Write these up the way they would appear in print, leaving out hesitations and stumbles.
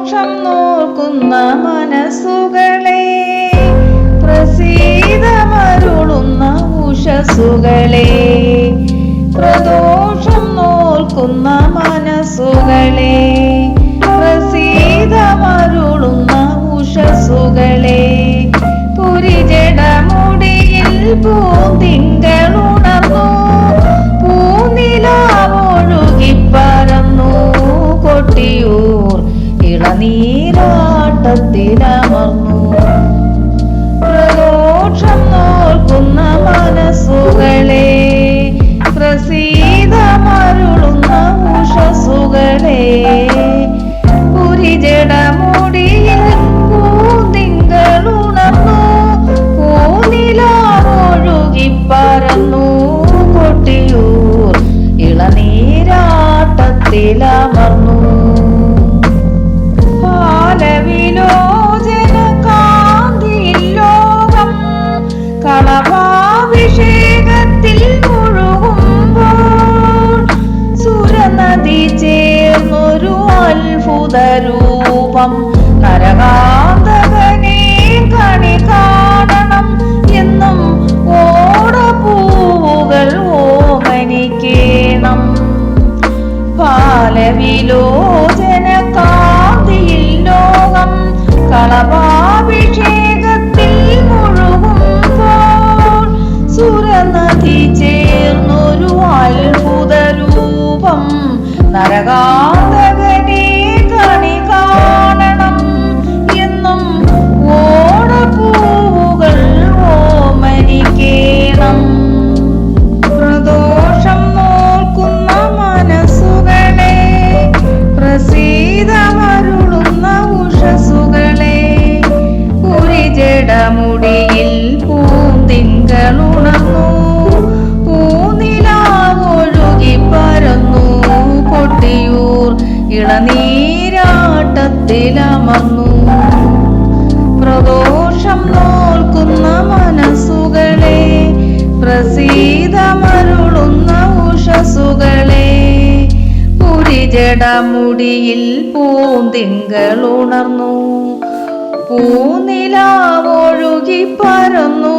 പ്രദോഷം നോക്കുന്ന മനസ്സുകളെ, പ്രസീതമരുളുന്ന ഉഷസ്സുകളെ, പ്രദോഷം നോക്കുന്ന മനസ്സുകളെ, പ്രസീതമരുളുന്ന ഉഷസ്സുകളെ, പുരിജടമുടിയിൽ പൂന്തിങ്കളുണർന്നു, പൂനിലാവൊഴുകിപ്പരന്നു, കൊട്ടിയൂർ ഇളനീരാട്ടത്തിലമർന്നു. പ്രദോഷം നോക്കുന്ന മനസ്സുകളെ, പ്രസീതമരുളുന്ന ഉഷസ്സുകളെ, പുരിജടമുടിയിൽ പൂന്തിങ്കളുണർന്നു, പൂനിലാവൊഴുകിപ്പരന്നു, കൊട്ടിയൂർ ഇളനീരാട്ടത്തിലമർന്നു. പാലവിലോചന കാന്തിയിൽ ലോകം കളഭാഭിഷേകത്തിൽ മുഴുകുമ്പോൾ, സുരനദി ചേർന്നൊരു അത്ഭുത രൂപം, നരകാന്തകനെ കണി കാണണം എന്നും ഓടപ്പൂവുകൾ ഓമനിക്കേണം. പാലവിലോചന കാന്തിയിൽ ലോകം കളഭാഭിഷേകത്തിൽ മുഴുകുമ്പോൾ, സുരനദി ചേർന്നൊരു അത്ഭുത രൂപം, നരകാന്തകനെ കണി കാണണം എന്നും ഓടപ്പൂവുകൾ ഓമനിക്കേണം. പ്രദോഷം നോക്കുന്ന മനസ്സുകളെ, പ്രസീതമരുളുന്ന ഉഷസ്സുകളെ, പുരിജടമുടിയിൽ പൂന്തിങ്കളുണർന്നു, പൂനിലാവൊഴുകിപ്പരന്നു, കൊട്ടിയൂർ ഇളനീരാട്ടത്തിലമർന്നു. പ്രദോഷം നോക്കുന്ന മനസ്സുകളെ, പ്രസീതമരുളുന്ന ഉഷസ്സുകളെ, പുരിജടമുടിയിൽ പൂന്തിങ്കളുണർന്നു, പൂനിലാവൊഴുകിപ്പരന്നു,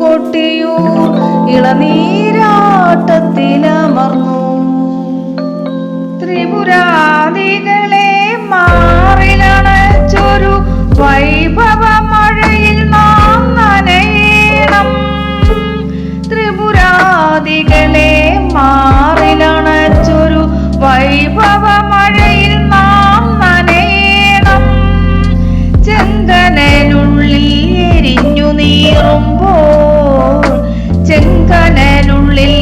കൊട്ടിയൂർ ഇളനീരാട്ടത്തിലമർന്നു. ത്രിപുരാദികളെ മാറിലണച്ചൊരു വൈഭവ മഴയിൽ നാം നനയണം. ത്രിപുരാദികളെ മാറിലണച്ചൊരു വൈഭവ മഴയിൽ നാം നനയണം. ചെങ്കനലുള്ളിൽ എരിഞ്ഞു നീറുമ്പോൾ, ചെങ്കനലുള്ളിൽ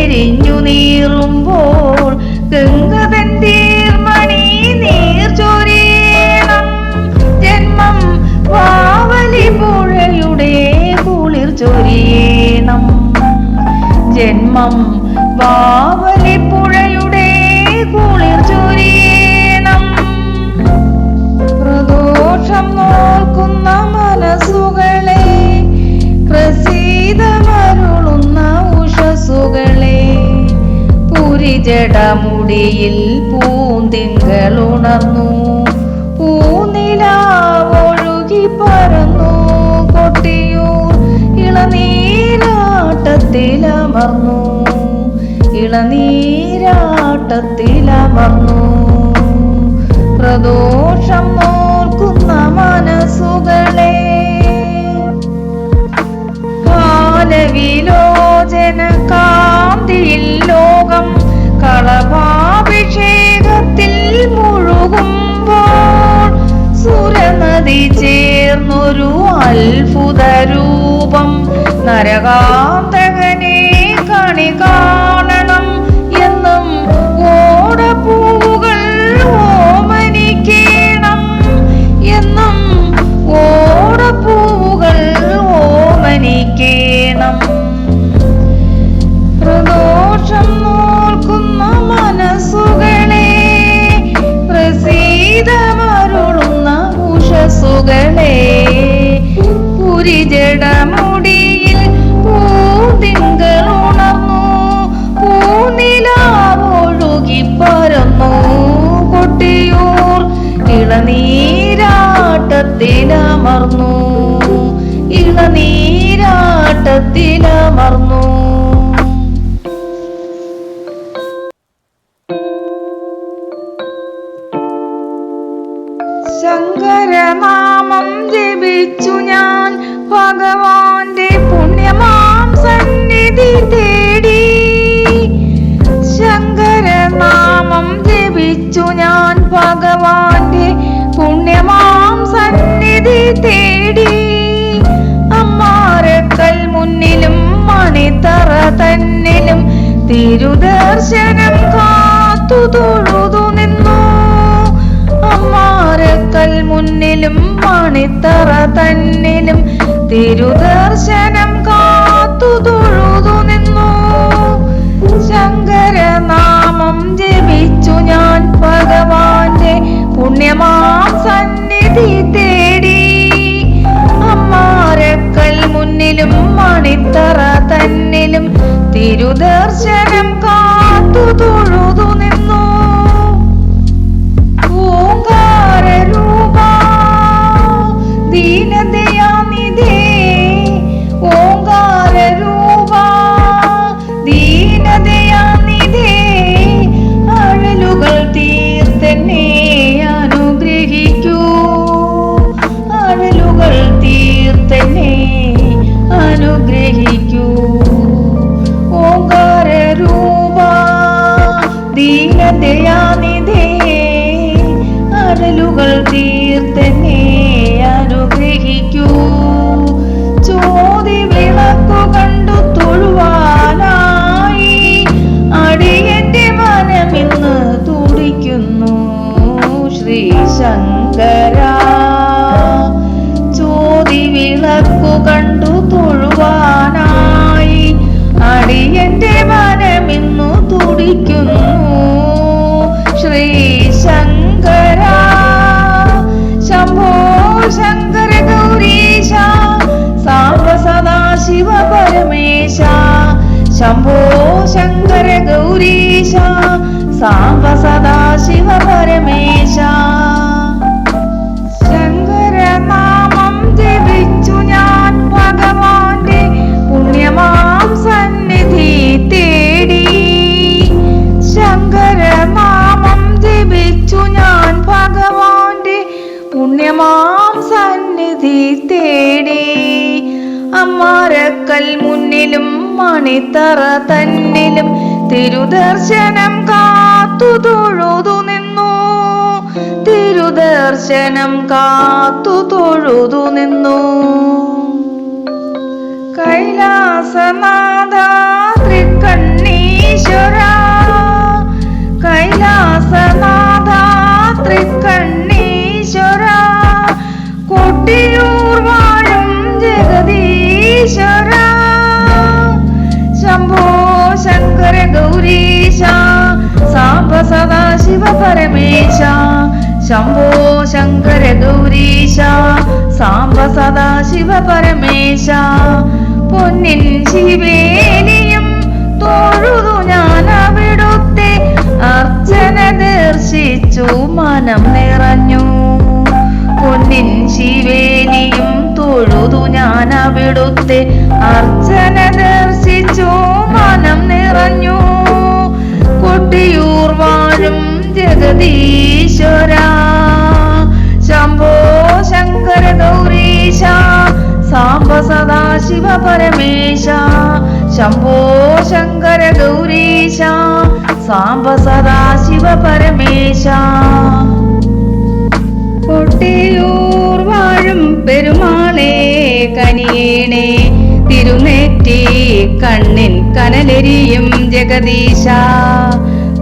എരിഞ്ഞു നീറുമ്പോൾ, ഗംഗതൻ തീർമണി നീർ ചൊരിയണം. ജന്മം വാവലി പുഴയുടെ കുളിർ ചൊരിയണം. ജന്മം വാവലി പുഴയുടെ കുളിർ ചൊരിയണം. പ്രദോഷം നോക്കുന്ന മനസ്സുകളെ, പ്രസീതമരുളുന്ന ഉഷസ്സുകളെ, പുരിജടമുടിയിൽ പൂന്തിങ്കളുണർന്നു, പൂനിലാവൊഴുകിപ്പരന്നു, കൊട്ടിയൂർ ഇളനീരാട്ടത്തിലമർന്നു, ഇളനീരാട്ടത്തിലമർന്നു. പ്രദോഷം നോക്കുന്ന മനസ്സുകളെ, പാലവിലോചന കാന്തിയിൽ ലോകം കളഭാഭിഷേകത്തിൽ മുഴുകുമ്പോൾ, സുരനദി ചേർന്നൊരു അത്ഭുത രൂപം, നരകാന്തകനെ കണി കാണണം എന്നും ഓടപ്പൂവുകൾ ഓമനിക്കേണം, എന്നും ഓടപ്പൂവുകൾ ഓമനിക്കേണം. പ്രദോഷം നോക്കുന്ന മനസ്സുകളെ, പ്രസീതമരുളുന്ന ഉഷസ്സുകളെ, പുരിജടമുടിയിൽ പൂന്തിങ്കളുണർന്നു, ഇളനീരാട്ടത്തിലമർന്നു ഇളനീരാട്ടത്തിലമർന്നു. ശങ്കരനാമം ജപിച്ചു ഞാൻ ഭഗവാന്റെ പുണ്യമാം സന്നിധി തേടി. ശങ്കരനാമം ജപിച്ചു ഞാൻ ഭഗവാന്റെ പുണ്യമാം സന്നിധി തേടി. അമ്മാരക്കൽ മുന്നിലും മണിത്തറ തന്നിലും തിരുദർശനം കാത്തു തൊഴുതു നിന്നു. അമ്മാരക്കൽ മുന്നിലും മണിത്തറ തന്നിലും തിരുദർശനം കാത്തു തൊഴുതു നിന്നു. ശങ്കരനാമം ജപിച്ചു ഞാൻ ഭഗവാന്റെ പുണ്യമാം സന്നിധി തേടി. അമ്മാരക്കൽ മുന്നിലും മണിത്തറ തന്നിലും തിരുദർശനം കാത്തു തൊഴുതു നിന്നു. ഓംകാരരൂപാ ദീനദയാനിധേ ഓംകാരരൂപാ ദീനദയാനിധേ അഴലുകൾ തീർത്തെന്നെ അനുഗ്രഹിക്കൂ അഴലുകൾ തീർത്തെന്നെ അനുഗ്രഹിക്കൂ. ഓംകാരരൂപാ ദീനദയാനിധേ അഴലുകൾ തീർത്തെന്നെ അനുഗ്രഹിക്കൂ. ചോതി വിളക്കു കണ്ടു തൊഴുവാനായി അടിയന്റെ മനമിന്ന് തുടിക്കുന്നു ശ്രീ ശങ്കര. ചോതി വിളക്കു കണ്ടു തൊഴുവാനായി അടിയന്റെ മനമിന്നു തുടിക്കുന്നു ശ്രീ ശങ്കര. ശംഭോ ശങ്കര ഗൗരീശ സാംബ സദാശിവ പരമേശ. ശംഭോ ശങ്കര ഗൗരീശ സാംബ സദാശിവ പരമേശ. ശങ്കരനാമം ജപിച്ചു ഞാൻ ഭഗവാന്റെ പുണ്യമാം സന്നിധി തേടി. ശങ്കരനാമം ജപിച്ചു ഞാൻ ഭഗവാന്റെ പുണ്യമാം സന്നിധി തേടി. അമ്മാരക്കൽ മുന്നിലും മണിത്തറ തന്നിലും തിരുദർശനം കാത്തു തൊഴുതു നിന്നു. തിരുദർശനം കാത്തു തൊഴുതു നിന്നു. കൈലാസനാഥ തൃക്കണ്ണീശ്വര കൈലാസനാഥ തൃക്കണ്ണീശ്വര കൊട്ടിയൂർ വാഴും ജഗദീശ്വര. ശംഭോ ശങ്കര ഗൗരീശ സാംബ സദാശിവ പരമേശ. ശംഭോ ശങ്കര ഗൗരീശ സാംബ സദാശിവ പരമേശ. പൊന്നിൻ ശിവേലിയും തൊഴുതു ഞാൻ അവിടുത്തെ അർച്ചന ദർശിച്ചു മനം നിറഞ്ഞു. പൊന്നിൻ ശിവേലിയും തൊഴുതു ഞാൻ അവിടുത്തെ അർച്ചന ദർശിച്ചു മനം നിറഞ്ഞു. കൊട്ടിയൂർ വാഴും ജഗദീശ്വര. ശംഭോ ശങ്കര ഗൗരീശ സാംബ സദാശിവ പരമേശ. ശംഭോ ശങ്കര ഗൗരീശ സാംബ സദാശിവ പരമേശ. കൊട്ടിയൂർ വാഴും പെരുമാളെ കനിയേണേ തിരുനെറ്റി കണ്ണിൻ കനലെരിയും ജഗദീശ.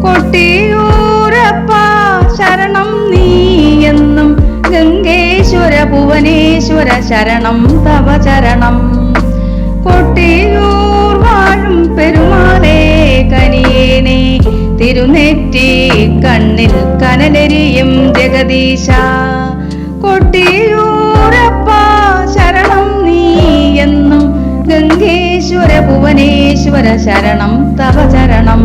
കൊട്ടിയൂരപ്പ ശരണം നീയെന്നും ഗംഗേശ്വര ഭുവനേശ്വര ശരണം തവ ചരണം. കൊട്ടിയൂർ വാഴും പെരുമാളെ കനിയേണേ തിരുനെറ്റി കണ്ണിൽ കനലെരിയും ജഗദീശ. കൊട്ടിയൂരപ്പ ശരണം നീയെന്നും ഗംഗേശ്വര ഭുവനേശ്വര ശരണം തവ ചരണം.